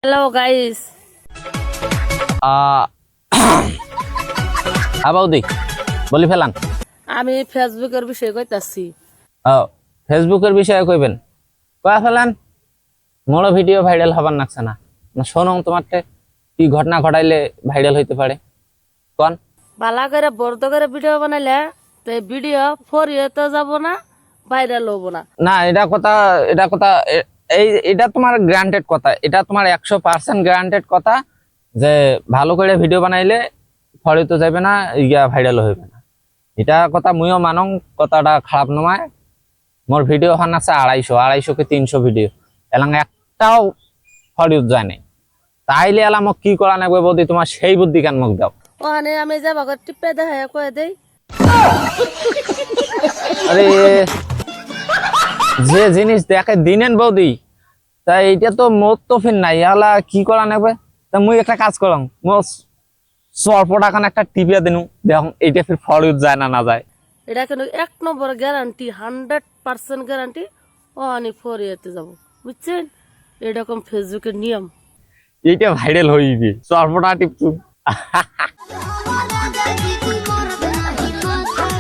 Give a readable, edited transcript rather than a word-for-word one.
Hello guys. বৌদি বলি ফেলান। আমি ফেসবুকের বিষয়ে কইতাছি। ফেসবুকের বিষয়ে কইবেন, কয়া ফেলান। মোড়ো ভিডিও ভাইরাল হবার নাকছে না। শোনো তোমারতে কি ঘটনা ঘটাইলে ভাইরাল হইতে পারে কোন? বালা করে বর্দ করে ভিডিও বানাইলে তো ভিডিও ফরিয়ে যাব না, ভাইরাল হবো না। না এটা কথা এটা তোমার গ্রান্টেড কথা, এটা তোমার 100% গ্রান্টেড কথা যে ভালো করে ভিডিও বানাইলে ফরিয়ে যাবে না, ইয়া ভাইরাল হইবে না। এটা কথা মুইও মানং, কথাটা খারাপ নয়। মোর ভিডিও হন আছে 250 কি 300 ভিডিও, এলাং একটাও ফরিয়ে যায় নাই। তাইলে এলা মোক কি করা লাগবে বৌদি, তোমার সেই বুদ্ধি কেন মোক দাও। ওখানে আমি যাবা করে টিপে দেখা কয়ে দেই। আরে যে জিনিস দেখে দিনেন বৌদি, তাই এটা তো মোর তো ফির নাই, এলা কি করা লাগবে। তা মুই একটা কাজ করলাম, মোর স্বল্প টাকা একটা টিপিয়া দিনু, দেখুন এইটা ফির ফরিয়ে যায় না না যায়। এটা কিন্তু 1 নম্বর গ্যারান্টি, 100% গ্যারান্টি। ওখানে ফরিয়েতে যাব, বুঝছেন? এরকম ফেসবুকের নিয়ম। এইটা ভাইরাল হইবে, স্বল্প টাকা টিপছু।